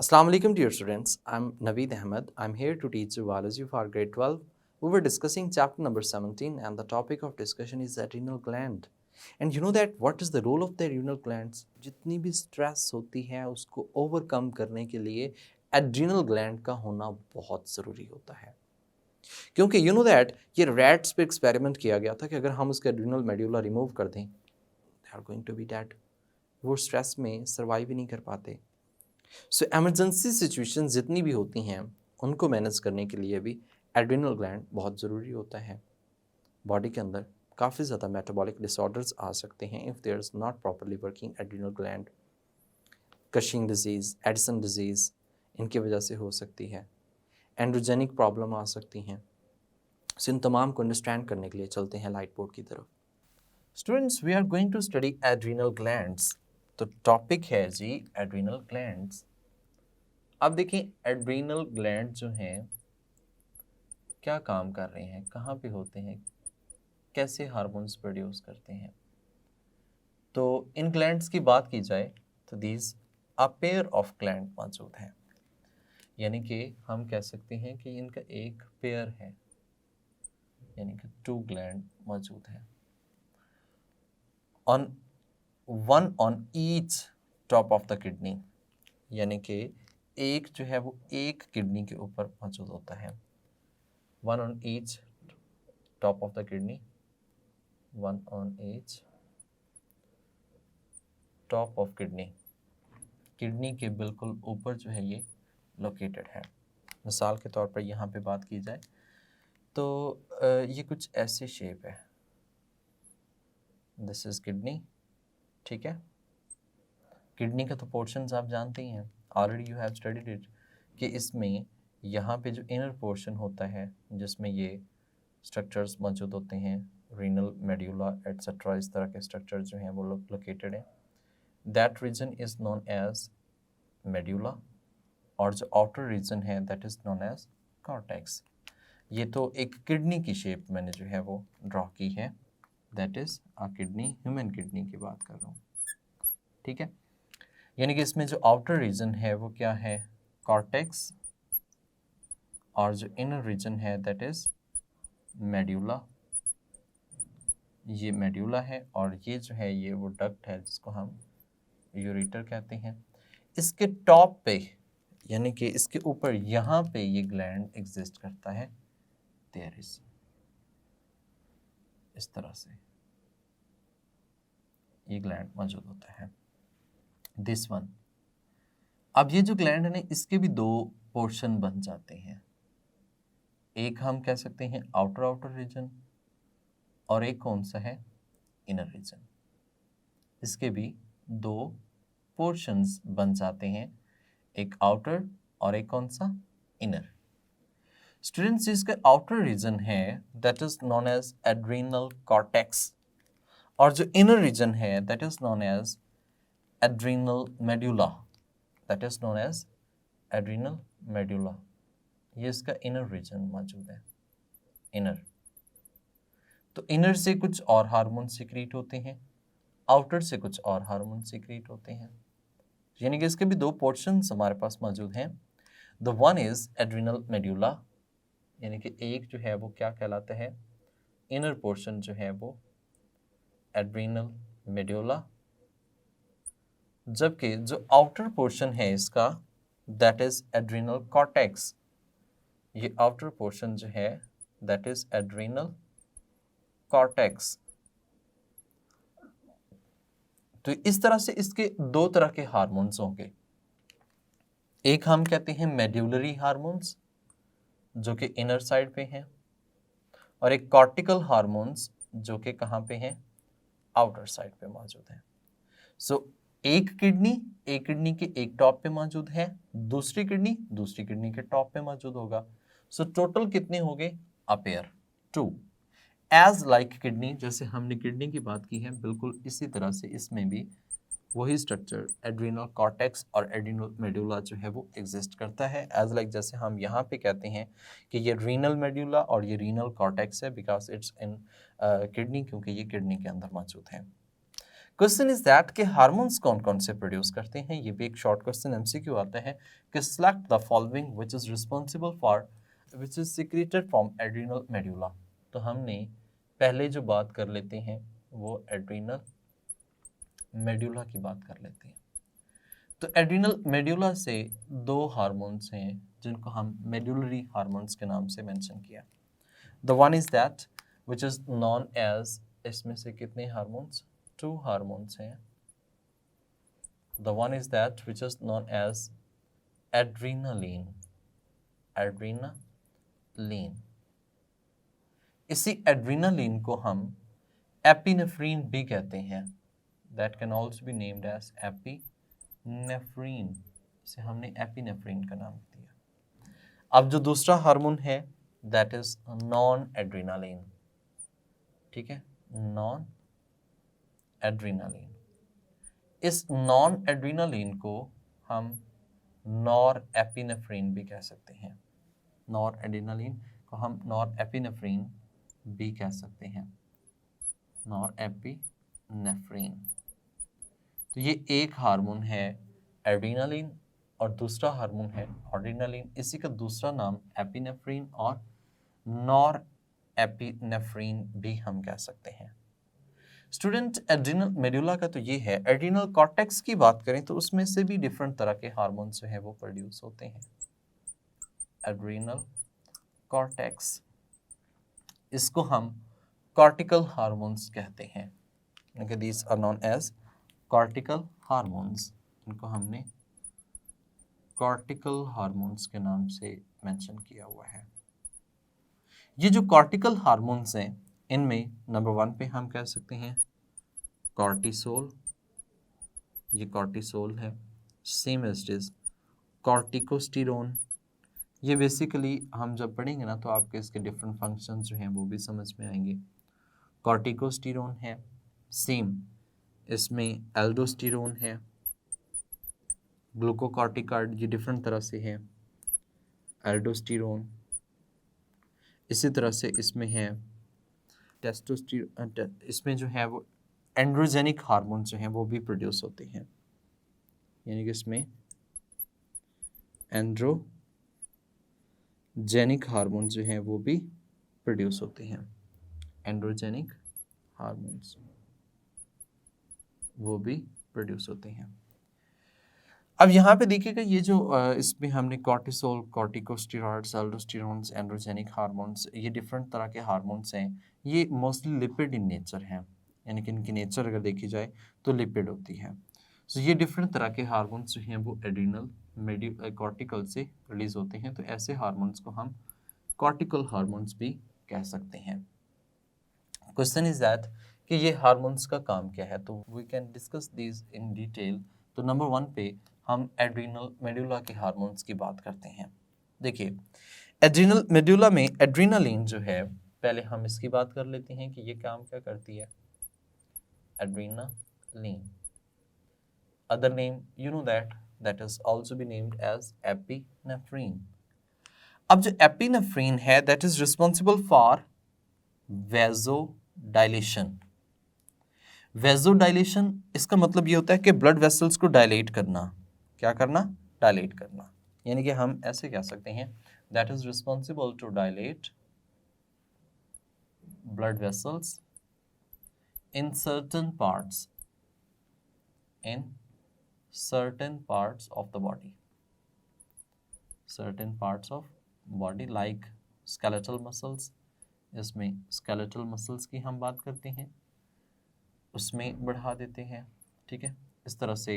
Assalamu alaikum dear students. I'm Naveed Ahmed. I'm here to teach you biology for grade 12. We were discussing chapter number 17 and the topic of discussion is adrenal gland. And you know that what is the role of the adrenal glands? जितनी भी stress होती है उसको overcome करने के लिए adrenal gland का होना बहुत ज़रूरी होता है क्योंकि you know that ये rats पे experiment किया गया था कि अगर हम उसका adrenal medulla remove कर दें they are going to be dead. वो stress में survive ही नहीं कर पाते. सो एमरजेंसी सिचुएशन जितनी भी होती हैं उनको मैनेज करने के लिए भी एड्रिनल ग्लैंड बहुत ज़रूरी होता है. बॉडी के अंदर काफ़ी ज़्यादा मेटाबॉलिक डिसऑर्डर्स आ सकते हैं if there is not properly working adrenal gland. Cushing disease, Addison disease इनकी वजह से हो सकती है. एंड्रोजेनिक प्रॉब्लम आ सकती हैं. सो इन तमाम को अंडरस्टैंड करने के लिए चलते हैं लाइट बोर्ड की तरफ. Students, we are going to study adrenal glands. तो टॉपिक है जी एड्रिनल ग्लैंड्स. अब देखिए एड्रिनल ग्लैंड जो हैं क्या काम कर रहे हैं, कहाँ पे होते हैं, कैसे हार्मोन्स प्रोड्यूस करते हैं. तो इन ग्लैंड्स की बात की जाए तो these a pair of gland मौजूद हैं, यानी कि हम कह सकते हैं कि इनका एक पेयर है, यानी कि 2 ग्लैंड मौजूद हैं on one on each top of the kidney, यानी कि एक जो है वो एक किडनी के ऊपर मौजूद होता है. 1 on each top of the kidney, 1 on each top of kidney. Kidney के बिल्कुल ऊपर जो है ये लोकेटेड है. मिसाल के तौर पर यहाँ पे बात की जाए तो ये कुछ ऐसे शेप है. दिस इज किडनी, ठीक है. किडनी का तो पोर्शंस आप जानते ही हैं, already you have studied it, कि इसमें यहाँ पे जो इनर पोर्शन होता है जिसमें ये स्ट्रक्चर्स मौजूद होते हैं, रीनल, मेड्यूला एट्सेट्रा, इस तरह के स्ट्रक्चर जो हैं वो लोकेटेड हैं. That region is known as medulla, और जो आउटर रीजन है that is known as cortex. ये तो एक किडनी की शेप मैंने जो है वो ड्रॉ की है, that is a kidney, human kidney की बात कर रहा हूँ, ठीक है. यानी कि इसमें जो आउटर रीजन है वो क्या है, कॉर्टेक्स, और जो इनर रीजन है दैट इज मेड्यूला. ये मेड्यूला है और ये जो है ये वो डक्ट है जिसको हम यूरेटर कहते हैं. इसके टॉप पे यानी कि इसके ऊपर यहाँ पे ये ग्लैंड एग्जिस्ट करता है. देयर इज इस तरह से ये ग्लैंड मौजूद होता है, दिस वन. अब ये जो ग्लैंड है ना इसके भी 2 पोर्शन बन जाते हैं. एक हम कह सकते हैं आउटर रीजन और एक कौन सा है, इनर रीजन. इसके भी 2 पोर्शंस बन जाते हैं, एक आउटर और एक कौन सा, इनर. स्टूडेंट्स, इसका आउटर रीजन है that is known as adrenal cortex, और जो इनर रीजन है that is known as adrenal medulla, that is known as adrenal medulla. ये इसका इनर रीजन मौजूद है, इनर. तो इनर से कुछ और हार्मोन सीक्रेट होते हैं, आउटर से कुछ और हार्मोन सीक्रेट होते हैं, यानी कि इसके भी 2 पोर्शंस हमारे पास मौजूद हैं. The one is adrenal medulla, यानी कि एक जो है वो क्या कहलाता है, इनर पोर्शन जो है वो एड्रिनल मेड्यूला, जबकि जो आउटर पोर्शन है इसका दैट इज एड्रिनल कॉर्टेक्स. ये आउटर पोर्शन जो है दैट इज एड्रिनल कॉर्टेक्स. तो इस तरह से इसके 2 तरह के हार्मोन्स होंगे. एक हम कहते हैं मेड्यूलरी हार्मोन्स जो कि इनर साइड पे हैं, और एक कॉर्टिकल हार्मोन्स जो कि कहाँ पे हैं, आउटर साइड पे मौजूद हैं. सो एक किडनी के एक टॉप पे मौजूद है, दूसरी किडनी के टॉप पे मौजूद होगा. सो टोटल कितने हो गए, a pair, 2. As like kidney, जैसे हमने किडनी की बात की है बिल्कुल इसी तरह से इसमें भी वही स्ट्रक्चर एड्रिनल कॉर्टेक्स और एड्रिनल मेड्यूला जो है वो एग्जिस्ट करता है. एज लाइक जैसे हम यहाँ पे कहते हैं कि ये रीनल मेड्यूला और ये रीनल कॉर्टेक्स है बिकॉज इट्स इन किडनी, क्योंकि ये किडनी के अंदर मौजूद है. क्वेश्चन इज दैट कि हार्मोन्स कौन कौन से प्रोड्यूस करते हैं, ये भी एक शॉर्ट क्वेश्चन एमसीक्यू आता है कि select the following which is responsible for which is secreted from adrenal medulla. तो हमने पहले जो बात कर लेते हैं वो एड्रिनल मेडुला की बात कर लेते हैं। तो एड्रिनल मेडुला से दो हार्मोन्स हैं जिनको हम मेडुलरी हार्मोन्स के नाम से मेंशन किया। The one is that which is known as, इसमें से कितने हार्मोन्स, 2 हार्मोन्स हैं। The one is that which is known as adrenaline, adrenaline. इसी एड्रीनालीन को हम एपिनेफ्रीन भी कहते हैं, that can also be named as epinephrine, इसे हमने एपिनेफ्रीन का नाम दिया। अब जो दूसरा हार्मोन है दैट इज नॉन एड्रीनालीन, ठीक है, नॉन एड्रीनालीन। इस नॉन एड्रीनालीन को हम नॉर एपिनेफ्रीन भी कह सकते हैं, नॉर एड्रीनालीन को हम नॉर एपिनेफ्रीन भी कह सकते हैं, नॉर एपिनेफ्रीन। तो ये एक हार्मोन है एड्रीनालीन और दूसरा हार्मोन है एड्रीनालीन, इसी का दूसरा नाम एपिनेफ्रीन और नॉर एपिनेफ्रीन भी हम कह सकते हैं। स्टूडेंट एड्रिनल मेडुला का तो ये है। एड्रिनल कॉर्टेक्स की बात करें तो उसमें से भी डिफरेंट तरह के हार्मोन्स जो है वो प्रोड्यूस होते हैं। एड्रिनल कॉर्टेक्स, इसको हम कॉर्टिकल हार्मोन्स कहते हैं, these are known as cortical hormones, इनको हमने कॉर्टिकल हार्मोन्स के नाम से मेंशन किया हुआ है। ये जो कॉर्टिकल हार्मोन्स हैं इनमें नंबर 1 पे हम कह सकते हैं कॉर्टिसोल, ये कॉर्टिसोल है। Same as it is corticosterone, ये बेसिकली हम जब पढ़ेंगे ना तो आपके इसके डिफरेंट फंक्शंस जो हैं वो भी समझ में आएंगे। कॉर्टिकोस्टेरोन है, सेम इसमें एल्डोस्टेरोन है, ग्लूकोकॉर्टिकॉइड ये डिफरेंट तरह से है, एल्डोस्टेरोन, इसी तरह से इसमें है टेस्टोस्टेरोन, इसमें जो है वो एंड्रोजेनिक हार्मोन जो हैं वो भी प्रोड्यूस होते हैं, यानी कि इसमें एंड्रोजेनिक हार्मोन जो हैं वो भी प्रोड्यूस होते हैं, एंड्रोजेनिक हार्मोन्स वो भी प्रोड्यूस होते हैं। अब यहाँ पे देखिएगा ये जो इसमें हमने कॉर्टिसोल, कॉर्टिकोस्टेरॉइड्स, एल्डोस्टेरोन्स, एंड्रोजेनिक हार्मोन्स, ये डिफरेंट तरह के हार्मोन्स हैं, ये मोस्टली लिपिड इन नेचर हैं, यानी कि इनकी नेचर अगर देखी जाए तो लिपिड होती है। सो ये डिफरेंट तरह के हार्मोन्स जो हैं वो एड्रिनल कॉर्टिकल से रिलीज होते हैं, तो ऐसे हार्मोन्स को हम कॉर्टिकल हार्मोन्स भी कह सकते हैं। क्वेश्चन इज दैट कि ये हार्मोन्स का काम क्या है, तो we can discuss this in detail. तो नंबर 1 पे हम एड्रिनल मेडुला के हार्मोन्स की बात करते हैं। देखिए एड्रिनल मेडुला में एड्रिनालीन जो है, पहले हम इसकी बात कर लेते हैं कि ये काम क्या करती है। Adrenaline, other name you know that is also be named as epinephrine. अब जो एपिनेफ्रीन है that is responsible for vasodilation. Vasodilation इसका मतलब ये होता है कि ब्लड वेसल्स को डायलेट करना, क्या करना, डायलेट करना, यानी कि हम ऐसे कह सकते हैं that is responsible to dilate blood vessels in certain parts of the body, certain parts of body like skeletal muscles, इसमें स्केलेटल मसल्स की हम बात करते हैं, उसमें बढ़ा देते हैं, ठीक है। इस तरह से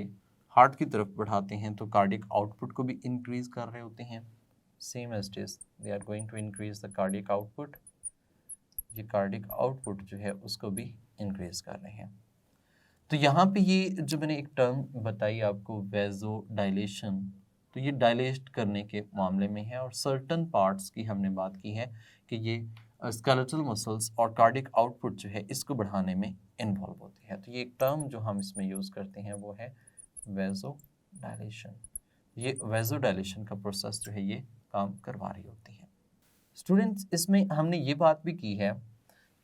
हार्ट की तरफ बढ़ाते हैं तो कार्डियक आउटपुट को भी इंक्रीज कर रहे होते हैं। Same as it is they are going to increase the cardiac output, ये कार्डियक आउटपुट जो है उसको भी इंक्रीज कर रहे हैं। तो यहाँ पे ये जो मैंने एक टर्म बताई आपको वेसोडाइलेशन, तो ये डायलेट करने के मामले में है, और सर्टन पार्ट्स की हमने बात की है कि ये स्केलेटल मसल्स और कार्डियक आउटपुट जो है इसको बढ़ाने में इन्वॉल्व होती है। तो ये एक टर्म जो हम इसमें यूज़ करते हैं वो है वेसोडाइलेशन। ये वेसोडाइलेशन का प्रोसेस जो है ये काम करवा रही होती है। स्टूडेंट्स इसमें हमने ये बात भी की है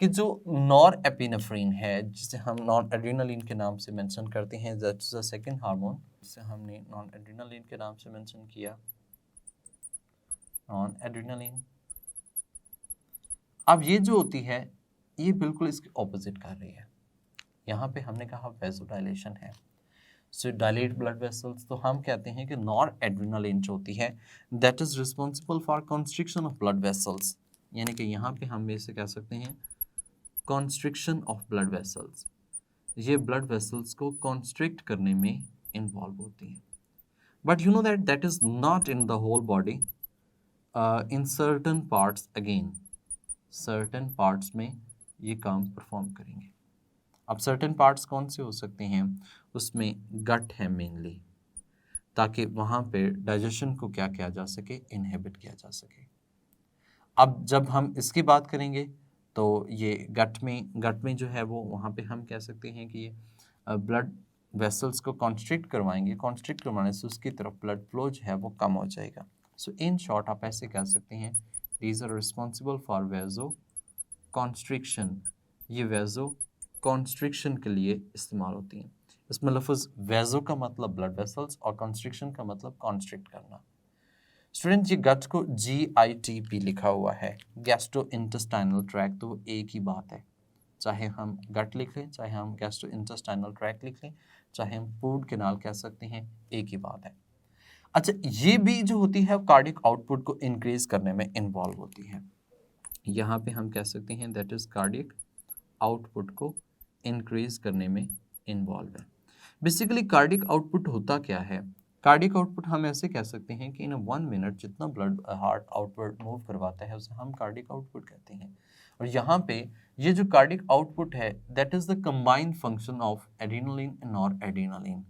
कि जो नॉर एपिनेफ्रिन है, जिसे हम नॉन एड्रेनालिन के नाम से मेंशन करते हैं, दैट्स द सेकंड हार्मोन जिसे हमने नॉन एड्रेनालिन के नाम से मेंशन किया, नॉन एड्रेनालिन। अब ये जो होती है ये बिल्कुल इसके ऑपोजिट कर रही है। यहाँ पे हमने कहा वेसोडाइलेशन है, सो डायलेट ब्लड वेसल्स, तो हम कहते हैं कि नॉर एड्रेनालिन जो होती है that is responsible for constriction of blood vessels, यानी कि यहाँ पे हम इसे कह सकते हैं कॉन्स्ट्रिक्शन ऑफ ब्लड वेसल्स। ये ब्लड वेसल्स को कॉन्स्ट्रिक्ट करने में इन्वॉल्व होती है। But you know that that is not in the whole body, in certain parts again, certain parts में ये काम परफॉर्म करेंगे। अब सर्टेन पार्ट्स कौन से हो सकते हैं, उसमें गट है मेनली, ताकि वहाँ पे डाइजेशन को क्या किया जा सके, इनहिबिट किया जा सके। अब जब हम इसकी बात करेंगे तो ये गट में जो है वो वहाँ पे हम कह सकते हैं कि ये ब्लड वेसल्स को कॉन्स्ट्रिक्ट करवाएंगे, कॉन्स्ट्रिक्ट करवाने से उसकी तरफ ब्लड फ्लो जो है वो कम हो जाएगा। सो इन शॉर्ट आप ऐसे कह सकते हैं these are responsible for vasoconstriction, ये वेजो कॉन्स्ट्रिक्शन के लिए इस्तेमाल होती हैं। इसमें लफ्ज़ वेजो का मतलब ब्लड वेसल्स और कॉन्स्ट्रिक्शन का मतलब कॉन्स्ट्रिक्ट करना। स्टूडेंट ये गट को GIT लिखा हुआ है, गैस्ट्रो इंटेस्टाइनल ट्रैक, तो वो एक ही बात है, चाहे हम गट लिख लें, चाहे हम गैस्ट्रो इंटेस्टाइनल ट्रैक लिख लें, चाहे हम फूड कैनाल कह सकते हैं, एक ही बात है। अच्छा, ये भी जो होती है कार्डियक आउटपुट को इंक्रीज करने में इन्वॉल्व होती है। यहाँ पे हम कह सकते हैं दैट इज कार्डियक आउटपुट को इंक्रीज करने में इन्वॉल्व है। बेसिकली कार्डियक आउटपुट होता क्या है, कार्डियक आउटपुट हम ऐसे कह सकते हैं कि इन 1 मिनट जितना ब्लड हार्ट आउटपुट मूव करवाता है उसे हम कार्डियक आउटपुट कहते हैं। और यहाँ पे ये जो कार्डियक आउटपुट है that is the combined function of adrenaline and nor adrenaline.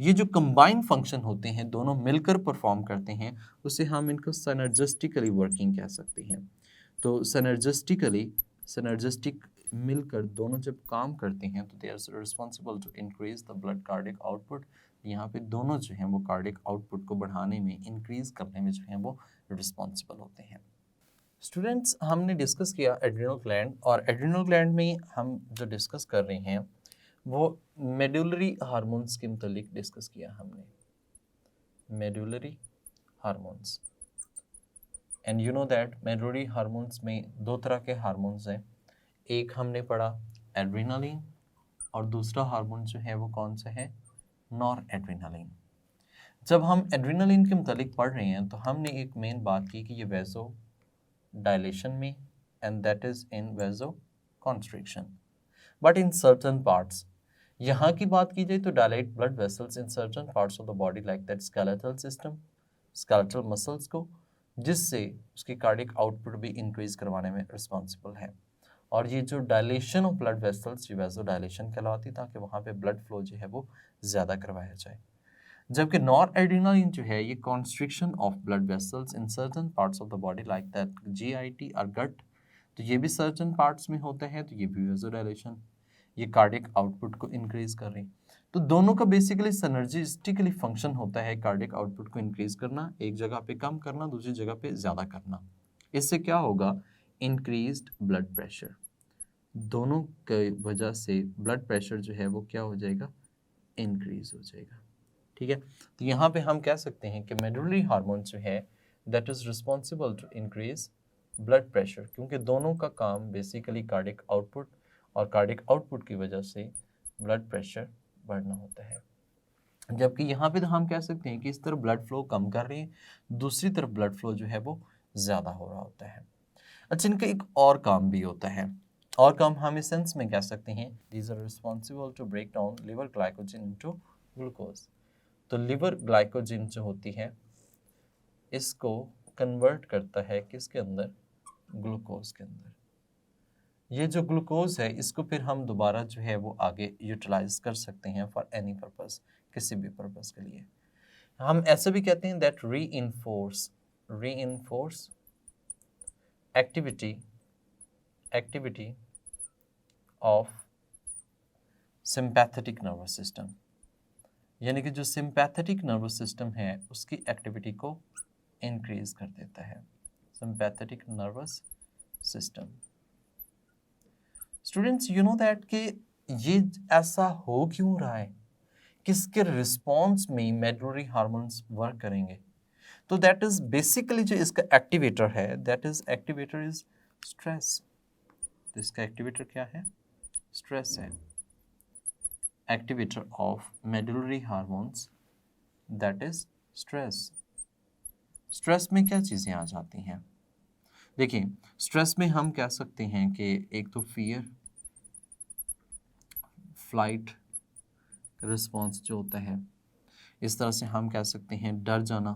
ये जो कंबाइंड फंक्शन होते हैं, दोनों मिलकर परफॉर्म करते हैं, उसे हम इनको सिनर्जिस्टिकली वर्किंग कह सकते हैं। तो सिनर्जिस्टिक मिलकर दोनों जब काम करते हैं तो they are responsible to increase the blood cardiac output. यहाँ पे दोनों जो हैं वो कार्डियक आउटपुट को बढ़ाने में, इंक्रीज करने में जो हैं वो रिस्पॉन्सिबल होते हैं। स्टूडेंट्स, हमने डिस्कस किया एड्रिनल ग्लैंड, और एड्रिनल ग्लैंड में हम जो डिस्कस कर रहे हैं वो मेडुलरी हार्मोन्स के मुतालिक डिस्कस किया हमने, medullary hormones. And you know that medullary hormones में दो तरह के हार्मोन्स हैं, एक हमने पढ़ा एड्रेनालिन और दूसरा हार्मोन जो है वो कौन सा है, नॉर एड्रेनालिन। जब हम एड्रेनालिन के मुतालिक पढ़ रहे हैं तो हमने एक मेन बात की कि ये वेजो डायलेशन में and that is in vasoconstriction, but in certain parts, यहाँ की बात की जाए तो dilate blood vessels in certain parts of the body like that skeletal system, skeletal muscles को, जिससे उसकी कार्डियक आउटपुट भी इंक्रीज करवाने में रिस्पॉन्सिबल है। और ये जो डायलेशन ऑफ ब्लड वेसल्स ये वेजो डायलेशन कहलाती, ताकि वहाँ पे ब्लड फ्लो जो है वो ज़्यादा करवाया जाए। जबकि नॉर एड्रेनालिन जो है ये constriction of blood vessels in certain parts of the body like that GIT और गट, तो ये भी सर्टन पार्ट्स में होते हैं, तो ये भी वेजो डायलेशन, ये कार्डियक आउटपुट को इंक्रीज कर रही। तो दोनों का बेसिकली सिनर्जिस्टिकली फंक्शन होता है कार्डियक आउटपुट को इंक्रीज करना, एक जगह पे कम करना, दूसरी जगह पे ज़्यादा करना। इससे क्या होगा, इंक्रीज्ड ब्लड प्रेशर, दोनों की वजह से ब्लड प्रेशर जो है वो क्या हो जाएगा, इंक्रीज हो जाएगा। ठीक है, तो यहाँ पे हम कह सकते हैं कि मेडुलरी हार्मोन जो है that is responsible to increase blood pressure, क्योंकि दोनों का काम बेसिकली कार्डियक आउटपुट और कार्डियक आउटपुट की वजह से ब्लड प्रेशर बढ़ना होता है। जबकि यहाँ पे तो हम कह सकते हैं कि इस तरफ ब्लड फ्लो कम कर रही है, दूसरी तरफ ब्लड फ्लो जो है वो ज़्यादा हो रहा होता है। अच्छा, इनका एक और काम भी होता है, और काम हम इस सेंस में कह सकते हैं these are responsible to break down liver glycogen into glucose. तो लिवर ग्लाइकोजन जो होती है इसको कन्वर्ट करता है किसके अंदर, ग्लूकोज के अंदर। ये जो ग्लूकोज है इसको फिर हम दोबारा जो है वो आगे यूटिलाइज कर सकते हैं फॉर एनी पर्पस, किसी भी पर्पस के लिए। हम ऐसे भी कहते हैं दैट री enforce activity of sympathetic nervous system, यानी कि जो सिंपैथेटिक नर्वस सिस्टम है उसकी एक्टिविटी को इंक्रीज कर देता है, sympathetic nervous system. Students you know that कि ये ऐसा हो क्यों रहा है, किसके रिस्पॉन्स में मेडुलरी हार्मोन्स वर्क करेंगे? तो दैट इज बेसिकली जो इसका एक्टिवेटर है, that is activator is stress. तो इसका एक्टिवेटर क्या है? स्ट्रेस है। Activator of medullary hormones that is stress. Stress में क्या चीज़ें आ जाती हैं? देखिए, स्ट्रेस में हम कह सकते हैं कि एक तो फियर, फ्लाइट रिस्पॉन्स जो होता है, इस तरह से हम कह सकते हैं डर जाना,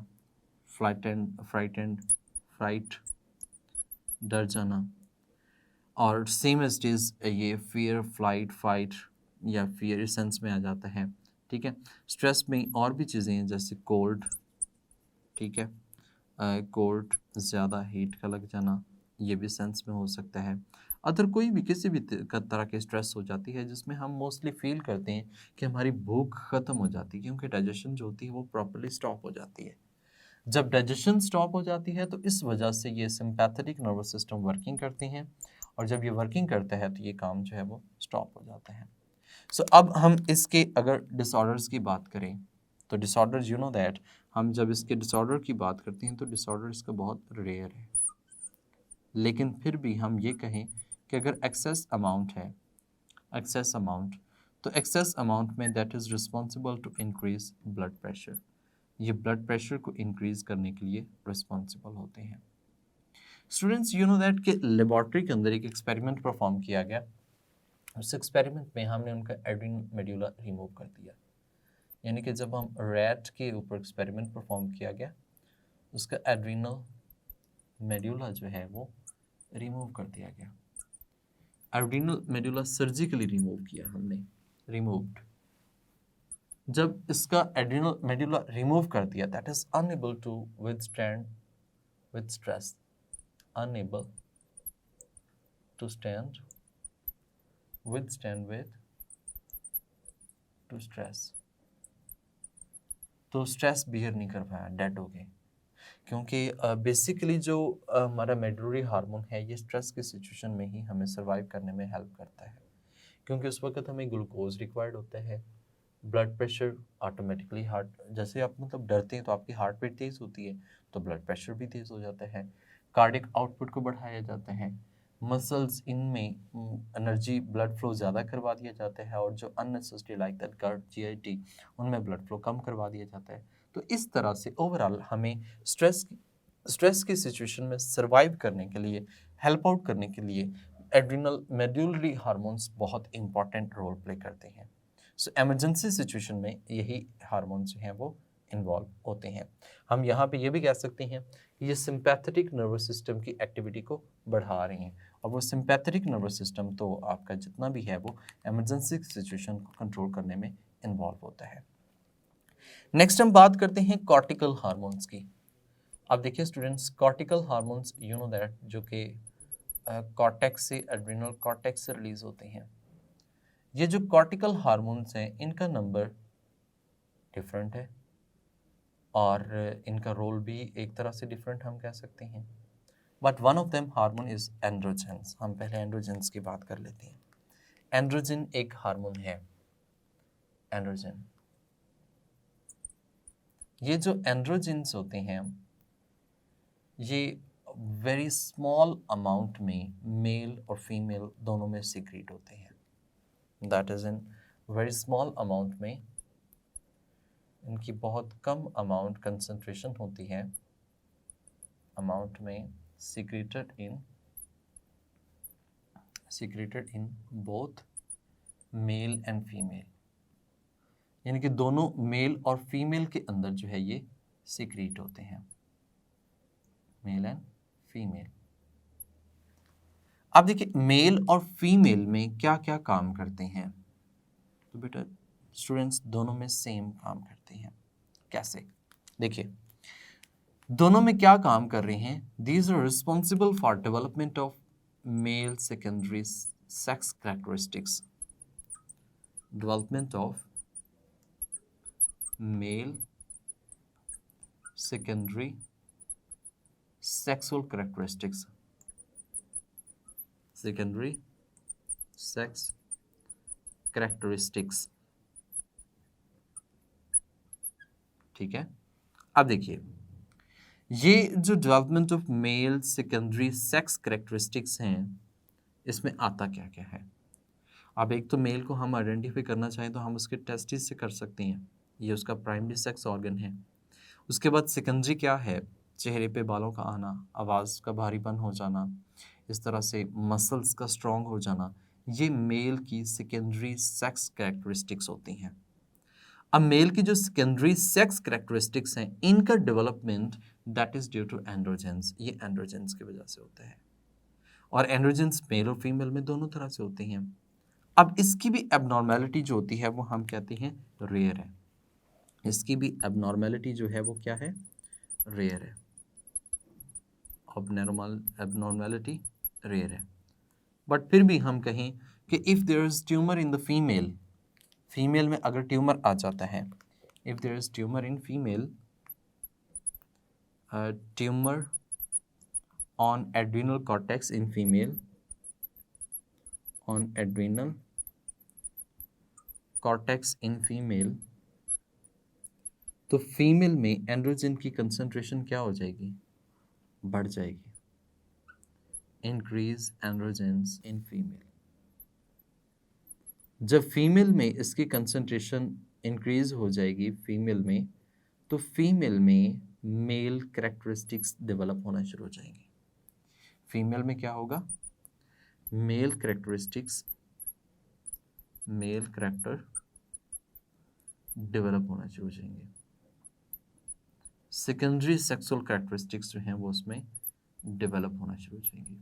फ्राइट, डर जाना, और सेम एज इट इज़ ये फियर, फ्लाइट, फाइट या फियर इस सेंस में आ जाता है। ठीक है, स्ट्रेस में और भी चीज़ें हैं जैसे कोल्ड, ठीक है, कोल्ड, ज़्यादा हीट का लग जाना, ये भी सेंस में हो सकता है। अदर कोई भी किसी भी तरह की स्ट्रेस हो जाती है जिसमें हम मोस्टली फील करते हैं कि हमारी भूख ख़त्म हो जाती है, क्योंकि डाइजेशन जो होती है वो प्रॉपर्ली स्टॉप हो जाती है। जब डाइजेशन स्टॉप हो जाती है तो इस वजह से ये सिंपैथेटिक नर्वस सिस्टम वर्किंग करती हैं, और जब ये वर्किंग करता है तो ये काम जो है वो स्टॉप हो जाता है। सो अब हम इसके अगर डिसऑर्डर्स की बात करें तो डिसऑर्डर यू नो दैट, हम जब इसके डिसऑर्डर की बात करते हैं तो डिसऑर्डर इसका बहुत रेयर है, लेकिन फिर भी हम ये कहें कि अगर एक्सेस अमाउंट है, एक्सेस अमाउंट, तो एक्सेस अमाउंट में that is responsible to increase blood pressure. ये ब्लड प्रेशर को इंक्रीज करने के लिए रिस्पॉन्सिबल होते हैं। स्टूडेंट्स यू नो दैट कि लेबॉर्ट्री के अंदर एक एक्सपेरिमेंट परफॉर्म किया गया। उस एक्सपेरिमेंट में हमने उनका एड्रीनल मेड्यूला रिमूव कर दिया, यानी कि जब हम रैट के ऊपर एक्सपेरिमेंट परफॉर्म किया गया, उसका एड्रीनल मेड्यूला जो है वो रिमूव कर दिया गया। एड्रीनल मेड्यूला सर्जिकली रिमूव किया हमने, रिमूव्ड। जब इसका एड्रीनल मेड्यूला रिमूव कर दिया, that is unable to withstand with stress, unable to withstand with to stress। तो स्ट्रेस बियर नहीं कर पाया, डेड हो गए, क्योंकि बेसिकली जो हमारा मेडुलरी हार्मोन है ये स्ट्रेस की सिचुएशन में ही हमें सर्वाइव करने में हेल्प करता है, क्योंकि उस वक्त हमें ग्लूकोज रिक्वायर्ड होता है, ब्लड प्रेशर ऑटोमेटिकली हार्ट, जैसे आप मतलब डरते हैं तो आपकी हार्ट बीट तेज़ होती है तो ब्लड प्रेशर भी तेज़ हो जाता है, कार्डिक आउटपुट को बढ़ाया जाता है, मसल्स इनमें एनर्जी ब्लड फ्लो ज़्यादा करवा दिया जाता है, और जो unnecessary like that gut GIT उनमें ब्लड फ्लो कम करवा दिया जाता है। तो इस तरह से ओवरऑल हमें स्ट्रेस की सिचुएशन में सर्वाइव करने के लिए, हेल्प आउट करने के लिए एड्रिनल मेड्यूलरी हार्मोन्स बहुत इंपॉर्टेंट रोल प्ले करते हैं। सो इमरजेंसी सिचुएशन में यही हार्मोन्स जो हैं वो इन्वॉल्व होते हैं। हम यहाँ पे ये भी कह सकते हैं कि ये सिंपैथेटिक नर्वस सिस्टम की एक्टिविटी को बढ़ा रही हैं, और वो सिंपैथेटिक नर्वस सिस्टम तो आपका जितना भी है वो इमरजेंसी सिचुएशन को कंट्रोल करने में इन्वॉल्व होता है। नेक्स्ट हम बात करते हैं कॉर्टिकल हार्मोन्स की। अब देखिए students, cortical hormones you know that जो कि कॉर्टेक्स से, एड्रिनल कॉर्टेक्स से रिलीज होते हैं। ये जो कॉर्टिकल हार्मोन्स हैं इनका नंबर डिफरेंट है, और इनका रोल भी एक तरह से डिफरेंट हम कह सकते हैं, but one of them hormone is androgens. हम पहले एंड्रोजेंस की बात कर लेते हैं। एंड्रोजन एक हार्मोन है, एंड्रोजन। ये जो एंड्रोजेंस होते हैं ये वेरी स्मॉल अमाउंट में मेल और फीमेल दोनों में सीक्रेट होते हैं, that is in very small amount में, इनकी बहुत कम अमाउंट कंसंट्रेशन होती है, अमाउंट में secreted in both male and female, यानी कि दोनों मेल और फीमेल के अंदर जो है ये सीक्रेट होते हैं, मेल एंड फीमेल। अब देखिए मेल और फीमेल में क्या क्या काम करते हैं, तो बेटा स्टूडेंट्स दोनों में सेम काम करते हैं। कैसे? देखिए दोनों में क्या काम कर रहे हैं, these are responsible for development of male secondary sex characteristics, development of male secondary sexual characteristics, secondary sex characteristics. ठीक है, अब देखिए ये जो development of male secondary sex characteristics हैं, इसमें आता क्या क्या है। अब एक तो मेल को हम आइडेंटिफाई करना चाहें तो हम उसके टेस्टिस से कर सकते हैं, ये उसका प्राइमरी सेक्स ऑर्गन है। उसके बाद सेकेंडरी क्या है, चेहरे पे बालों का आना, आवाज़ का भारीपन हो जाना, इस तरह से मसल्स का स्ट्रॉन्ग हो जाना, ये मेल की सेकेंडरी सेक्स कैरेक्टरिस्टिक्स होती हैं। अब मेल की जो सेकेंडरी सेक्स कैरेक्टरिस्टिक्स हैं, इनका development that is due to androgens, ये एंड्रोजेंस की वजह से होता है। और एंड्रोजेंस मेल और फीमेल में दोनों तरह से होते हैं। अब इसकी भी एबनॉर्मेलिटी जो होती है वो हम कहते हैं रेयर है। इसकी भी एबनॉर्मेलिटी जो है वो क्या है, रेयर है। एबनॉर्मेलिटी रेयर है। बट फिर भी हम कहें कि if there is tumour in the female, female में अगर ट्यूमर आ जाता है, if there is tumour in female, tumour on adrenal cortex in female, on adrenal cortex in female, तो फीमेल में एंड्रोजन की कंसंट्रेशन क्या हो जाएगी, बढ़ जाएगी। Increase androgens in female. जब फीमेल में इसकी कंसंट्रेशन इंक्रीज हो जाएगी फीमेल में, तो फीमेल में मेल कैरेक्टरिस्टिक्स डेवलप होना शुरू हो जाएंगी। फीमेल में क्या होगा, male characteristics, male character develop होना शुरू हो जाएंगे। सेकेंडरी सेक्सुअल कैरेक्टरिस्टिक्स जो हैं वो उसमें डेवलप होना शुरू हो जाएंगी।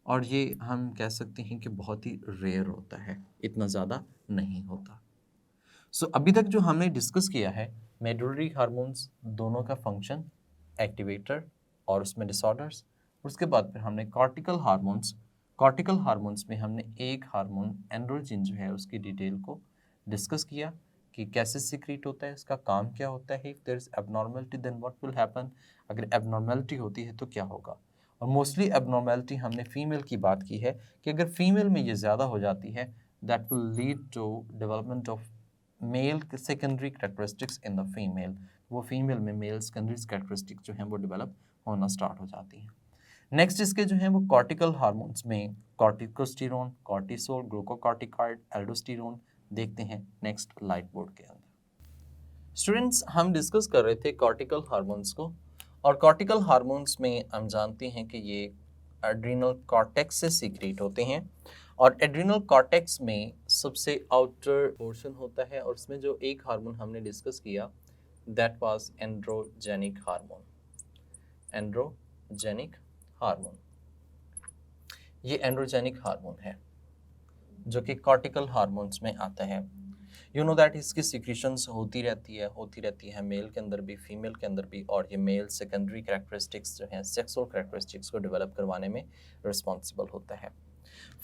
और ये हम कह सकते हैं कि बहुत ही रेयर होता है, इतना ज़्यादा नहीं होता। सो अभी तक जो हमने डिस्कस किया है मेडुलरी हार्मोन्स दोनों का फंक्शन, एक्टिवेटर और उसमें डिसऑर्डर्स। उसके बाद फिर हमने कॉर्टिकल हार्मोन्स, कॉर्टिकल हार्मोन्स में हमने एक हार्मोन एंड्रोजन जो है उसकी डिटेल को डिस्कस किया कि कैसे सिक्रीट होता है, इसका काम क्या होता है। If there is abnormality then what will happen, अगर एबनॉर्मलिटी होती है तो क्या होगा। और मोस्टली एबनॉर्मलिटी हमने फीमेल की बात की है कि अगर फीमेल में ये ज़्यादा हो जाती है that will lead to development of male secondary characteristics in the female, वो फीमेल में मेल सेकेंडरी कैरेक्टरिस्टिक्स जो हैं वो डेवलप होना स्टार्ट हो जाती हैं। नेक्स्ट इसके जो हैं वो कॉर्टिकल हार्मोन्स में कॉर्टिकोस्टेरोन, कॉर्टिसोल, ग्लूकोकॉर्टिकॉइड, एल्डोस्टेरोन देखते हैं नेक्स्ट लाइट बोर्ड के अंदर। स्टूडेंट्स हम डिस्कस कर रहे थे कॉर्टिकल हार्मोन्स को, और कॉर्टिकल हार्मोन्स में हम जानते हैं कि ये एड्रिनल कॉर्टेक्स से सीक्रेट होते हैं। और एड्रिनल कॉर्टेक्स में सबसे आउटर पोर्शन होता है, और उसमें जो एक हार्मोन हमने डिस्कस किया that was androgenic hormone, androgenic hormone. ये एंड्रोजेनिक हार्मोन है जो कि कॉर्टिकल हार्मोन्स में आता है। यू नो दैट इसकी सिक्रीशंस होती रहती है मेल के अंदर भी फीमेल के अंदर भी, और ये मेल सेकेंडरी कैरेक्टरिस्टिक्स जो हैं सेक्सुअल कैरेक्टरिस्टिक्स को डेवलप करवाने में रिस्पॉन्सिबल होता है।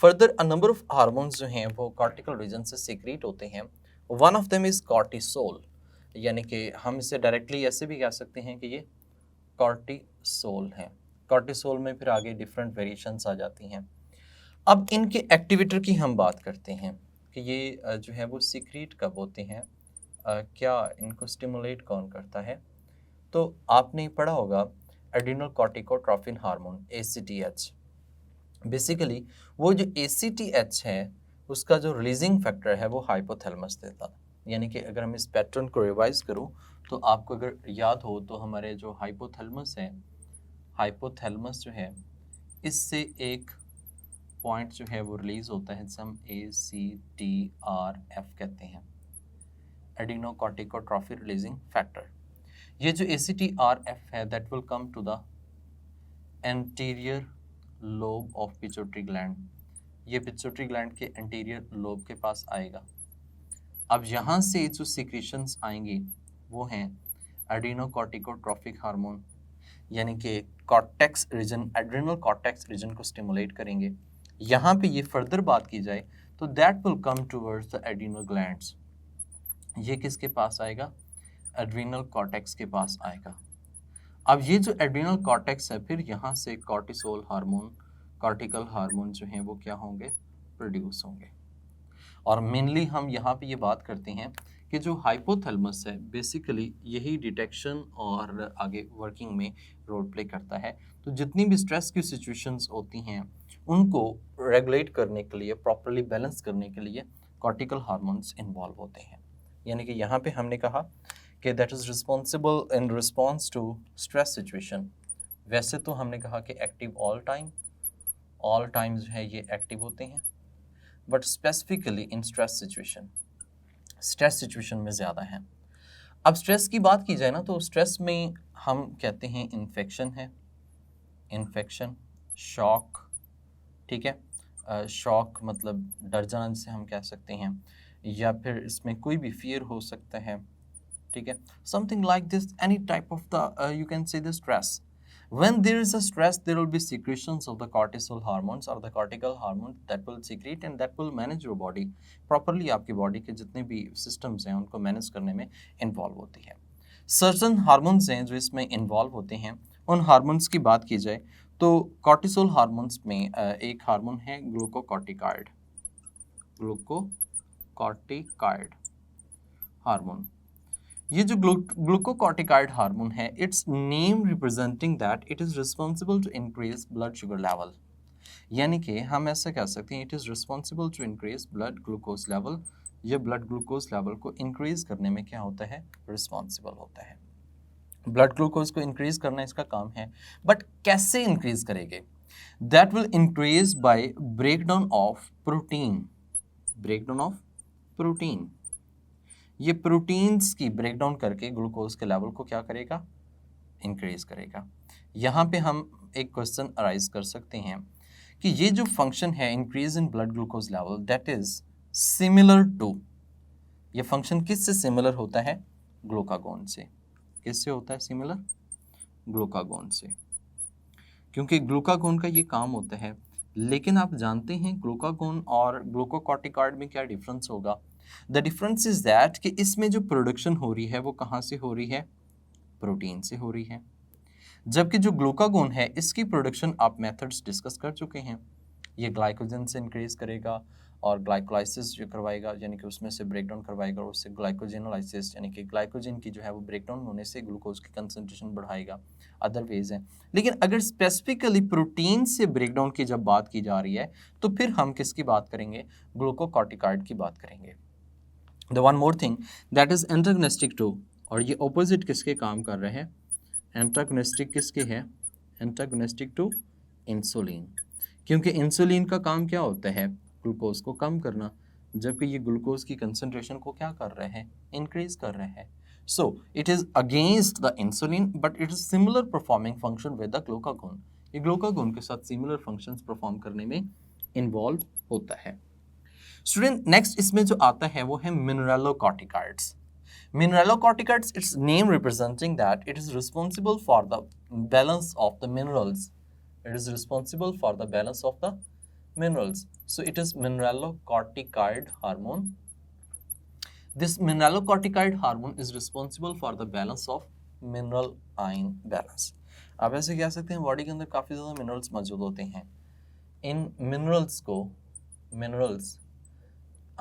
Further a number of hormones जो हैं वो कॉर्टिकल रीजन से सीक्रेट होते हैं। One of them is cortisol, यानी कि हम इसे डायरेक्टली ऐसे भी कह सकते हैं कि ये कॉर्टिसोल है। कॉर्टिसोल में फिर आगे डिफरेंट वेरिएशंस आ जाती हैं। अब इनके एक्टिवेटर की हम बात करते हैं कि ये जो है वो सीक्रेट कब होते हैं, क्या इनको स्टिमुलेट कौन करता है। तो आपने पढ़ा होगा एड्रिनल कॉर्टिकोट्रोफिन हार्मोन ACTH। बेसिकली वो जो ACTH है उसका जो रिलीजिंग फैक्टर है वो हाइपोथैलेमस देता है। यानी कि अगर हम इस पैटर्न को रिवाइज करूँ तो आपको अगर याद हो तो हमारे जो हाइपोथैलेमस है, हाइपोथैलेमस जो है इससे एक पॉइंट जो है वो रिलीज होता है जिसे हम ACTRF कहते हैं, एडिनोकॉर्टिकोट्रॉफी रिलीजिंग फैक्टर। ये जो ACTRF है that will come to the anterior lobe of pituitary gland, ये पिट्यूटरी ग्लैंड के एंटीरियर लोब के पास आएगा। अब यहाँ से जो सिक्रीशंस आएंगी वो हैं एडिनोकॉर्टिकोट्रॉफिक हार्मोन, यानी कि cortex region, adrenal cortex region को स्टिमुलेट करेंगे। यहाँ पे ये फर्दर बात की जाए तो that will come towards the adrenal glands, ये किसके पास आएगा, एड्रिनल कॉर्टेक्स के पास आएगा। अब ये जो एड्रिनल कॉर्टेक्स है फिर यहाँ से कॉर्टिसोल हार्मोन, कॉर्टिकल हार्मोन जो हैं वो क्या होंगे, प्रोड्यूस होंगे। और मेनली हम यहाँ पे ये बात करते हैं कि जो हाइपोथैलेमस है बेसिकली यही डिटेक्शन और आगे वर्किंग में रोल प्ले करता है। तो जितनी भी स्ट्रेस की सिचुएशंस होती हैं उनको रेगुलेट करने के लिए, प्रॉपरली बैलेंस करने के लिए कॉर्टिकल हार्मोन्स इन्वॉल्व होते हैं। यानी कि यहाँ पे हमने कहा कि that is responsible in response to stress situation. वैसे तो हमने कहा कि एक्टिव ऑल टाइम जो है ये एक्टिव होते हैं, but specifically in stress situation में ज़्यादा है। अब स्ट्रेस की बात की जाए ना, तो स्ट्रेस में हम कहते हैं इन्फेक्शन, शॉक, ठीक है, शॉक मतलब डर जाना जिसे हम कह सकते हैं, या फिर इसमें कोई भी फियर हो सकता है, ठीक है, something like this, any type of the you can say the stress. When there is a stress, there will be secretions of the cortisol hormones or the cortical hormone that will secrete and that will manage your body properly. आपकी body के जितने भी systems हैं उनको manage करने में involve होती है। सर्टन हार्मोन्स हैं जो इसमें इन्वॉल्व होते हैं। उन हार्मोन्स की बात की जाए तो कॉर्टिसोल हार्मोन्स में एक हार्मोन है ग्लूकोकॉर्टिकॉइड हार्मोन। ये जो ग्लूकोकॉर्टिकॉइड हार्मोन है, it's name representing that it is responsible to increase blood sugar level. यानी कि हम ऐसा कह सकते हैं it is responsible to increase blood glucose level. ये ब्लड ग्लूकोज लेवल को इंक्रीज करने में क्या होता है, रिस्पॉन्सिबल होता है। ब्लड ग्लूकोज को इंक्रीज करना इसका काम है, बट कैसे इंक्रीज करेंगे? That will increase by breakdown of protein. ये प्रोटीन्स की ब्रेकडाउन करके ग्लूकोज के लेवल को क्या करेगा, इंक्रीज करेगा। यहाँ पे हम एक क्वेश्चन अराइज कर सकते हैं कि ये जो फंक्शन है increase in blood glucose level, that is similar to, ये फंक्शन किससे सिमिलर होता है, ग्लूकागोन से। किससे होता है सिमिलर, ग्लूकागोन से, क्योंकि ग्लूकागोन का ये काम होता है। लेकिन आप जानते हैं ग्लूकागोन और ग्लूकोकॉर्टिकॉइड में क्या डिफरेंस होगा? द डिफरेंस इज दैट कि इसमें जो प्रोडक्शन हो रही है वो कहाँ से हो रही है, प्रोटीन से हो रही है, जबकि जो ग्लूकागोन है इसकी प्रोडक्शन आप मेथड्स डिस्कस कर चुके हैं। ये ग्लाइकोजन से इंक्रीज करेगा और ग्लाइकोलाइसिस जो करवाएगा, यानी कि उसमें से ब्रेकडाउन करवाएगा और उससे ग्लाइकोजेनोलाइसिस, यानी कि ग्लाइकोजन की जो है वो ब्रेकडाउन होने से ग्लूकोज की कंसंट्रेशन बढ़ाएगा। अदर वेज हैं। लेकिन अगर स्पेसिफिकली प्रोटीन से ब्रेकडाउन की जब बात की जा रही है तो फिर हम किसकी बात करेंगे, ग्लूकोकॉर्टिकॉइड की बात करेंगे। The one more thing that is antagonistic to, और ये ऑपोजिट किसके काम कर रहे हैं, एंटागोनिस्टिक किसके है, एंटागोनिस्टिक टू इंसुलिन। क्योंकि इंसुलिन का काम क्या होता है, ग्लूकोज को कम करना, जबकि ये ग्लूकोज की कंसंट्रेशन को क्या कर रहे हैं, इंक्रीज कर रहे हैं। So it is against the insulin but it is similar performing function with the glucagon. ये ग्लूकागोन के साथ सिमिलर फंक्शंस परफॉर्म करने में इन्वॉल्व होता है। स्टूडेंट नेक्स्ट इसमें जो आता है वो है mineralocorticoids. Mineralocorticoids, its name representing that it is responsible for the balance of the minerals. It is responsible for the balance of the minerals. So it is mineralocorticoid hormone. This mineralocorticoid hormone is responsible for the balance of mineral ion balance. आप ऐसे कह सकते हैं body के अंदर काफ़ी ज़्यादा minerals मौजूद होते हैं। इन मिनरल्स को, मिनरल्स,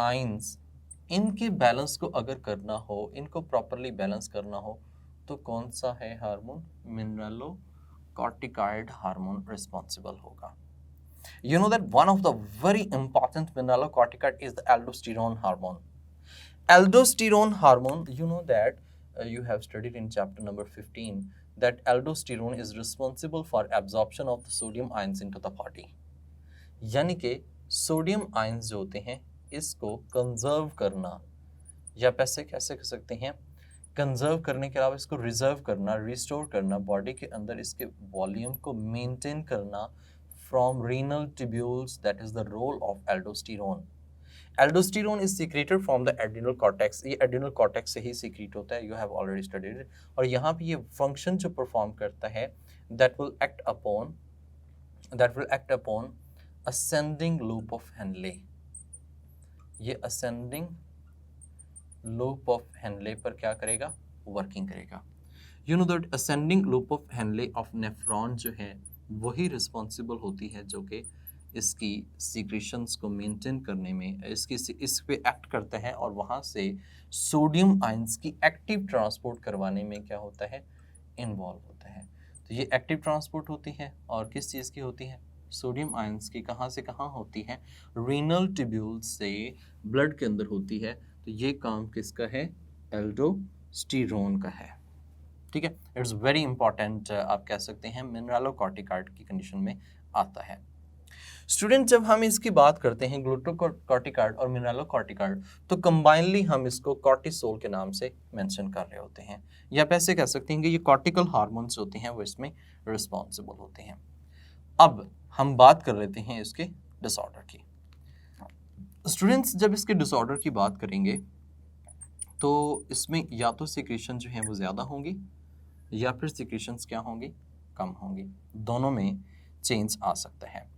आयंस, इनके बैलेंस को अगर करना हो, इनको प्रॉपरली बैलेंस करना हो तो कौन सा है हार्मोन, मिनरलोकॉर्टिकॉइड हार्मोन रिस्पॉन्सिबल होगा। You know that one of the very important mineralocorticoid is the aldosterone hormone. Aldosterone hormone, you know that you have studied in chapter number 15 that aldosterone is responsible for absorption of the sodium ions into the body. यानी कि sodium ions जो होते हैं इसको conserve करना, या पैसे कैसे कर सकते हैं, कंजर्व करने के अलावा इसको रिजर्व करना, रिस्टोर करना, बॉडी के अंदर इसके वॉल्यूम को मेंटेन करना from renal tubules, that is the role of aldosterone. Aldosterone is secreted from the adrenal cortex, ये एड्रिनल कॉर्टेक्स से ही सीक्रेट होता है, you have already studied it. और यहाँ पे ये फंक्शन जो परफॉर्म करता है that will act upon ascending loop of Henle. ये असेंडिंग लूप ऑफ हेनले पर क्या करेगा, वर्किंग करेगा। You know that ascending loop of Henle of nephron जो है वही रिस्पॉन्सिबल होती है जो कि इसकी सीक्रेशंस को मेंटेन करने में इस पे एक्ट करता है और वहाँ से सोडियम आयंस की एक्टिव ट्रांसपोर्ट करवाने में क्या होता है, इन्वॉल्व होता है। तो ये एक्टिव ट्रांसपोर्ट होती है और किस चीज़ की होती है, सोडियम आयंस की कहाँ से कहाँ होती है, रीनल ट्यूब्यूल से ब्लड के अंदर होती है। तो ये काम किसका है, एल्डोस्टेरोन का है। ठीक है, इट्स वेरी इंपॉर्टेंट, आप कह सकते हैं मिनरलोकॉर्टिकॉइड की कंडीशन में आता है। स्टूडेंट, जब हम इसकी बात करते हैं ग्लूकोकॉर्टिकॉइड और मिनरलोकॉर्टिकॉइड, तो कंबाइनली हम इसको कॉर्टिसोल के नाम से मेंशन कर रहे होते हैं, या आप ऐसे कह सकते हैं कि ये कॉर्टिकल हार्मोन्स होते हैं वो इसमें रिस्पॉन्सिबल होते हैं। अब हम बात कर लेते हैं इसके डिसऑर्डर की। स्टूडेंट्स, जब इसके डिसऑर्डर की बात करेंगे तो इसमें या तो सिक्रीशन जो है वो ज़्यादा होंगी या फिर सिक्रीशंस क्या होंगी, कम होंगी, दोनों में चेंज आ सकता है।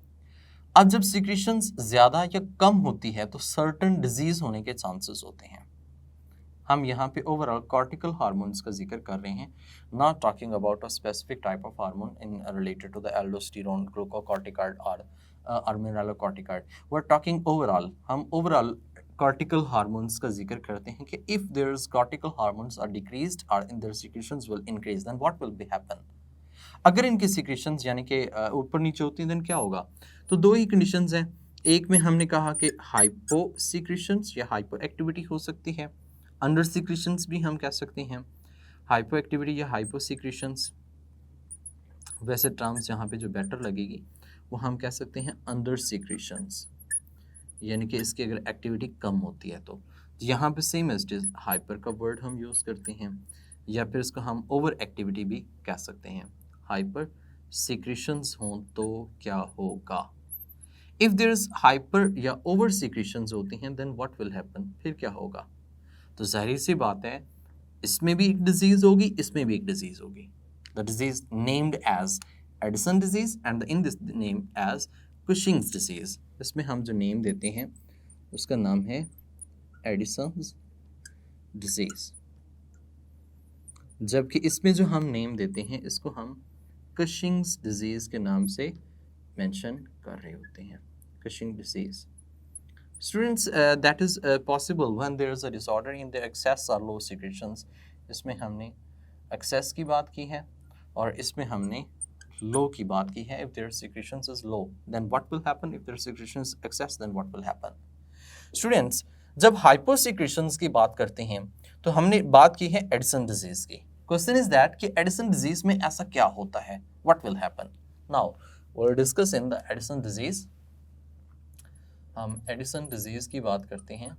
अब जब सिक्रीशंस ज़्यादा या कम होती है तो सर्टेन डिजीज़ होने के चांसेस होते हैं। हम यहाँ पे ओवरऑल कॉर्टिकल हार्मोन्स का जिक्र कर रहे हैं, not talking about a specific type of hormone in related to the aldosterone, glucocorticoid और mineralocorticoid. We are talking overall, हम ओवरऑल cortical hormones का जिक्र करते हैं कि if there's cortical hormones are decreased or in their secretions will increase, then what will be happen? अगर इनकी secretions यानी कि ऊपर नीचे होती हैं then क्या होगा? तो दो ही conditions हैं, एक में हमने कहा कि hypo secretions या hypo activity हो सकती है, under secretions भी हम कह सकते हैं, hypo activity या hypo secretions, वैसे टर्म्स यहाँ पे जो बेटर लगेगी वो हम कह सकते हैं under secretions, यानी कि इसकी अगर एक्टिविटी कम होती है तो यहाँ पे सेम एज इट हाइपर का वर्ड हम यूज़ करते हैं, या फिर इसको हम ओवर एक्टिविटी भी कह सकते हैं। हाइपर सिक्रीशंस हों तो क्या होगा, इफ़ देयर इज हाइपर या ओवर सिक्रीशंस होती हैं देन व्हाट विल हैपन, फिर क्या होगा। तो जाहिर सी बात है इसमें भी एक डिजीज़ होगी, इसमें भी एक डिजीज़ होगी, the disease named as Addison disease and in this name as Cushing's disease. इसमें हम जो नेम देते हैं उसका नाम है एडिसन्स डिजीज़, जबकि इसमें जो हम नेम देते हैं इसको हम कुशिंग्स डिजीज़ के नाम से मेंशन कर रहे होते हैं, Cushing disease. Students, that is possible when there is a disorder in the excess और लो सिक्रेशंस। इसमें हमने एक्सेस की बात की है और इसमें हमने लो की बात की है। If there secretions is low then what will happen, if their secretions excess then what will happen? Students, जब हाइपोसिक्रेशंस की बात करते हैं तो हमने बात की है एडिसन डिजीज की। क्वेश्चन इज दैट कि एडिसन डिजीज में ऐसा क्या होता है, what will happen. Now we will discuss in the Addison disease. हम एडिसन डिजीज की बात करते हैं,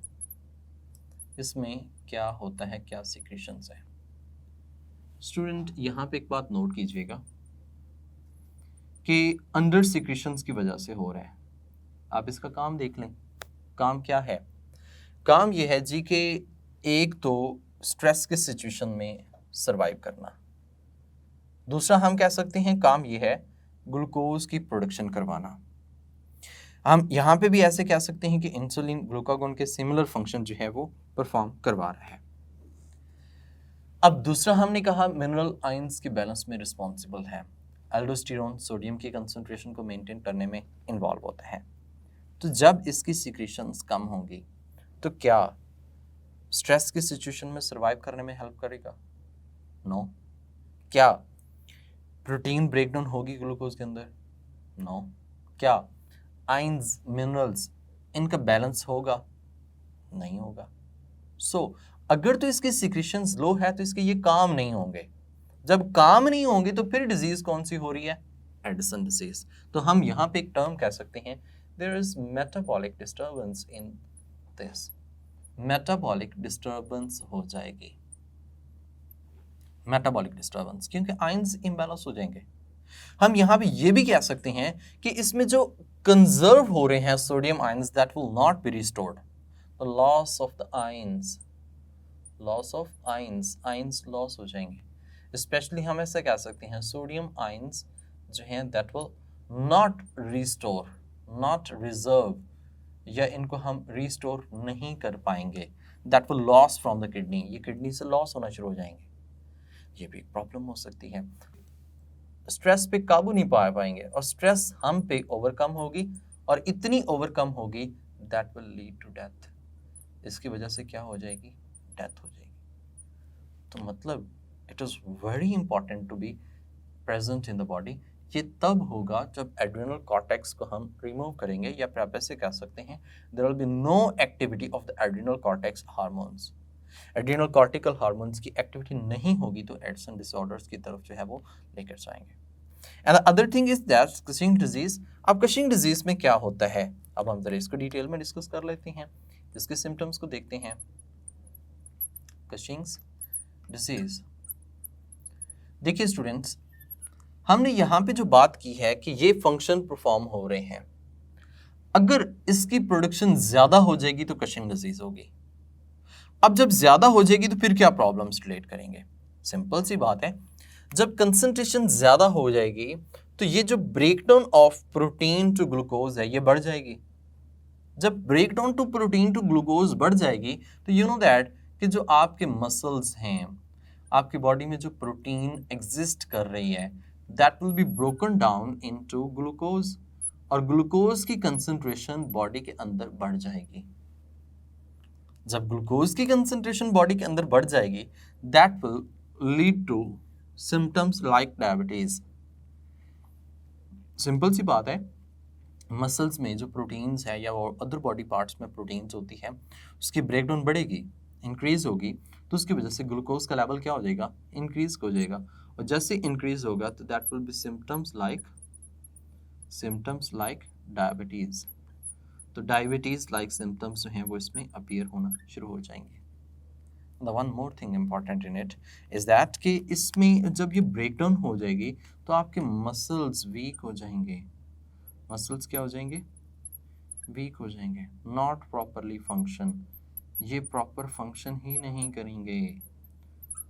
इसमें क्या होता है, क्या सिक्रेशंस है। स्टूडेंट, यहाँ पे एक बात नोट कीजिएगा कि अंडर सिक्रेशंस की वजह से हो रहा है। आप इसका काम देख लें, काम क्या है। काम ये है जी कि एक तो स्ट्रेस के सिचुएशन में सरवाइव करना, दूसरा हम कह सकते हैं काम ये है ग्लूकोज की प्रोडक्शन करवाना। हम यहाँ पे भी ऐसे कह सकते हैं कि इंसुलिन ग्लूकागोन के सिमिलर फंक्शन जो है वो परफॉर्म करवा रहा है। अब दूसरा हमने कहा मिनरल आयंस की बैलेंस में रिस्पॉन्सिबल है, एल्डोस्टेरोन सोडियम की कंसंट्रेशन को मेंटेन करने में इन्वॉल्व होता है। तो जब इसकी सिक्रीशंस कम होंगी तो क्या स्ट्रेस की सिचुएशन में सर्वाइव करने में हेल्प करेगा? नो। क्या प्रोटीन ब्रेकडाउन होगी ग्लूकोज के अंदर? नो। क्या आयंस मिनरल्स इनका बैलेंस होगा? नहीं होगा। सो अगर तो इसकी सिक्रीशंस लो है तो इसके ये काम नहीं होंगे, जब काम नहीं होंगे तो फिर डिजीज कौन सी हो रही है, एडिसन डिजीज। तो हम यहाँ पे एक टर्म कह सकते हैं, there is metabolic disturbance in this, metabolic disturbance हो जाएगी, मेटाबॉलिक डिस्टर्बेंस, क्योंकि आयंस इम्बैलेंस हो जाएंगे। हम यहाँ पे ये भी कह सकते हैं कि इसमें जो कंजर्व हो रहे हैं sodium ions that will not be restored, the loss of the ions, loss of ions, ions loss हो जाएंगे। स्पेशली हम ऐसा कह सकते हैं सोडियम आयंस जो हैं that will not restore, not reserve, या इनको हम रिस्टोर नहीं कर पाएंगे, that will loss from the kidney, ये किडनी से लॉस होना शुरू हो जाएंगे। ये भी प्रॉब्लम हो सकती है। स्ट्रेस पे काबू नहीं पा पाएंगे और स्ट्रेस हम पे ओवरकम होगी और इतनी ओवरकम होगी that will lead to death. इसकी वजह से क्या हो जाएगी? डेथ हो जाएगी। तो मतलब it is very important to be present in the body. ये तब होगा जब एड्रेनल कॉर्टेक्स को हम रिमूव करेंगे, या फिर आप ऐसे कह सकते हैं there will be no activity of the adrenal cortex hormones. Adrenal cortical hormones की एक्टिविटी नहीं होगी तो एडिसन डिसऑर्डर्स की तरफ जो है वो लेकर जाएंगे। And the other thing is that Cushing disease. अब कशिंग डिजीज में क्या होता है, अब हम जरा इसको डिटेल में डिस्कस कर लेते हैं, इसके सिम्टम्स को देखते हैं। कशिंग्स डिजीज, देखिए स्टूडेंट्स, हमने यहाँ पे जो बात की है कि ये फंक्शन परफॉर्म हो रहे हैं, अगर इसकी प्रोडक्शन ज्यादा हो जाएगी तो कशिंग डिजीज होगी। अब जब ज्यादा हो जाएगी तो फिर क्या प्रॉब्लम्स रिलेट करेंगे? सिंपल सी बात है, जब कंसंट्रेशन ज्यादा हो जाएगी तो ये जो breakdown of protein to glucose है ये बढ़ जाएगी। जब breakdown to protein to glucose बढ़ जाएगी तो यू नो दैट कि जो आपके मसल्स हैं, आपकी बॉडी में जो प्रोटीन एग्जिस्ट कर रही है, that will be broken down into glucose, और ग्लूकोज की कंसंट्रेशन बॉडी के अंदर बढ़ जाएगी। जब ग्लूकोज की कंसंट्रेशन बॉडी के अंदर बढ़ जाएगी that will lead to symptoms like diabetes. Simple सी बात है, मसल्स में जो प्रोटीन्स है या अदर बॉडी पार्ट्स में प्रोटीन्स होती है, उसकी ब्रेकडाउन बढ़ेगी, इंक्रीज होगी, तो उसकी वजह से ग्लूकोज का लेवल क्या हो जाएगा? इंक्रीज हो जाएगा। और जैसे इंक्रीज होगा तो that will be symptoms like diabetes. तो डायबिटीज लाइक सिम्टम्स जो हैं वो इसमें अपीयर होना शुरू हो जाएंगे। The one more thing important in it is that कि इसमें जब ये ब्रेकडाउन हो जाएगी तो आपके मसल्स वीक हो जाएंगे। मसल्स क्या हो जाएंगे? वीक हो जाएंगे, नॉट प्रॉपरली फंक्शन, ये प्रॉपर फंक्शन ही नहीं करेंगे।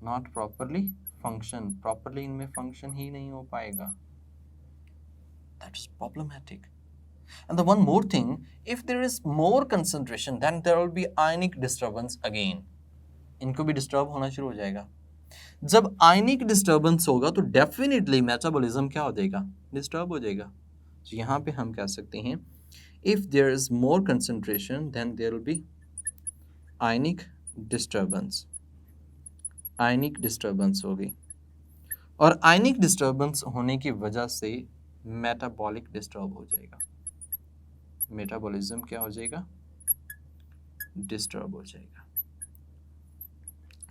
नॉट प्रॉपरली फंक्शन, प्रॉपरली इनमें फंक्शन ही नहीं हो पाएगा। That is problematic. And the one more thing, if there is more concentration, then there will be ionic disturbance again. इनको भी डिस्टर्ब होना शुरू हो जाएगा। जब आयनिक डिस्टर्बेंस होगा तो डेफिनेटली मेटाबॉलिज्म क्या हो जाएगा? डिस्टर्ब हो जाएगा। तो यहाँ पे हम कह सकते हैं if there is more concentration then there will be ionic disturbance. Ionic disturbance होगी, और आयनिक डिस्टर्बेंस होने की वजह से मेटाबॉलिक डिस्टर्ब हो जाएगा। मेटाबॉलिज्म क्या हो जाएगा? डिस्टर्ब हो जाएगा,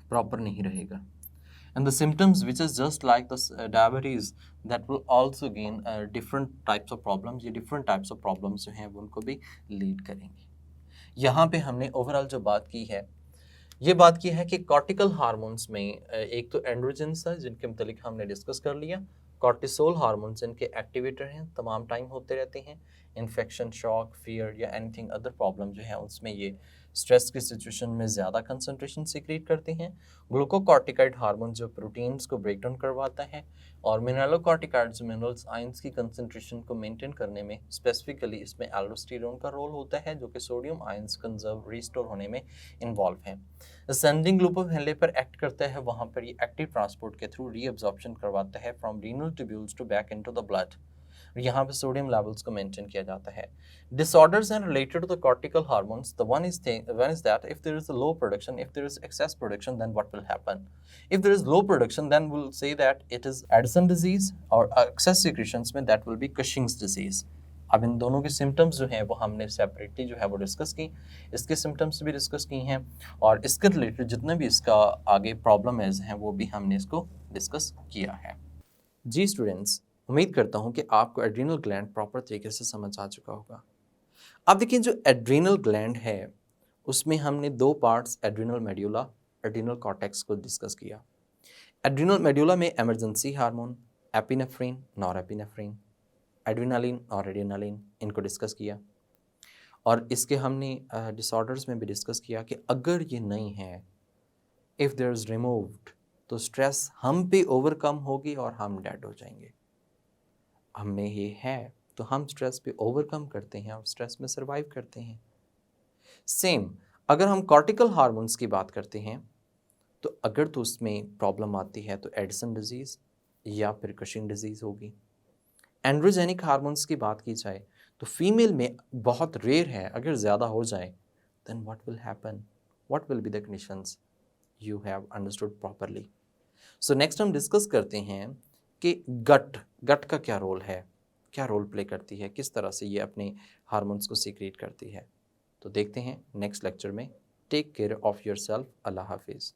प्रॉपर नहीं रहेगा। And the symptoms which is just like the diabetes that will also gain different types of problems, ये different types of problems जो हैं वो उनको भी लीड करेंगे। यहाँ पे हमने ओवरऑल जो बात की है, ये बात की है कि कॉर्टिकल हार्मोन्स में एक तो एंड्रोजेंस है जिनके मतलब हमने डिस्कस कर लिया, कॉर्टिसोल हार्मोन्स इनके एक्टिवेटर हैं, तमाम टाइम होते रहते हैं। इन्फेक्शन, शॉक, फियर या एनीथिंग अदर प्रॉब्लम जो है उसमें ये स्ट्रेस की सिचुएशन में ज़्यादा कंसंट्रेशन सीक्रेट करते हैं। ग्लूकोकॉर्टिकॉइड हार्मोन जो प्रोटीन्स को ब्रेक डाउन करवाता है, और मिनरलोकॉर्टिकॉइड जो मिनरल्स आयंस की कंसंट्रेशन को मेंटेन करने में, स्पेसिफिकली इसमें एल्डोस्टेरोन का रोल होता है जो कि सोडियम आयंस कंजर्व रिस्टोर होने में इन्वॉल्व है। असेंडिंग लूप ऑफ हेनले पर एक्ट करता है, वहाँ पर ये एक्टिव ट्रांसपोर्ट के थ्रू रीअब्जॉर्प्शन करवाता है from renal tubules to back into the blood. यहाँ पे सोडियम लेवल्स को मेंटेन किया जाता है। Disorders are related to the cortical hormones. The one is that if there is a low production, if there is excess production, then what will happen? If there is low production, then we'll say that it is Addison disease, or excess secretions में that will be Cushing's disease. अब इन दोनों के symptoms जो हैं वो हमने separately जो है वो डिस्कस की, इसके सिम्टम्स भी डिस्कस की हैं, और इसके रिलेटेड जितने भी इसका आगे प्रॉब्लम हैं वो भी हमने इसको डिस्कस किया है। जी स्टूडेंट्स, उम्मीद करता हूँ कि आपको एड्रीनल ग्लैंड प्रॉपर तरीके से समझ आ चुका होगा। अब देखिए, जो एड्रीनल ग्लैंड है उसमें हमने दो parts, adrenal medulla, adrenal cortex को डिस्कस किया। एड्रीनल मेड्यूला में emergency hormone epinephrine, norepinephrine, adrenaline और एड्रेनालिन, इनको डिस्कस किया। और इसके हमने डिसऑर्डर्स में भी डिस्कस किया कि अगर ये नहीं है, इफ़ देयर इज़ रिमूव्ड, तो स्ट्रेस हम पे ओवरकम होगी और हम डेड हो जाएंगे। हमें ये है तो हम स्ट्रेस पे ओवरकम करते हैं और स्ट्रेस में सर्वाइव करते हैं। सेम अगर हम कॉर्टिकल हार्मोन्स की बात करते हैं तो अगर तो उसमें प्रॉब्लम आती है तो एडिसन डिजीज़ या फिर कशिंग डिजीज़ होगी। एंड्रोजेनिक हार्मोन्स की बात की जाए तो फीमेल में बहुत रेयर है, अगर ज़्यादा हो जाए then what will happen, what will be the conditions, you have understood properly. So next हम डिस्कस करते हैं कि गट का क्या रोल है, क्या रोल प्ले करती है, किस तरह से ये अपने हार्मोन्स को सीक्रेट करती है। तो देखते हैं नेक्स्ट लेक्चर में। Take care of yourself. Allah हाफिज़।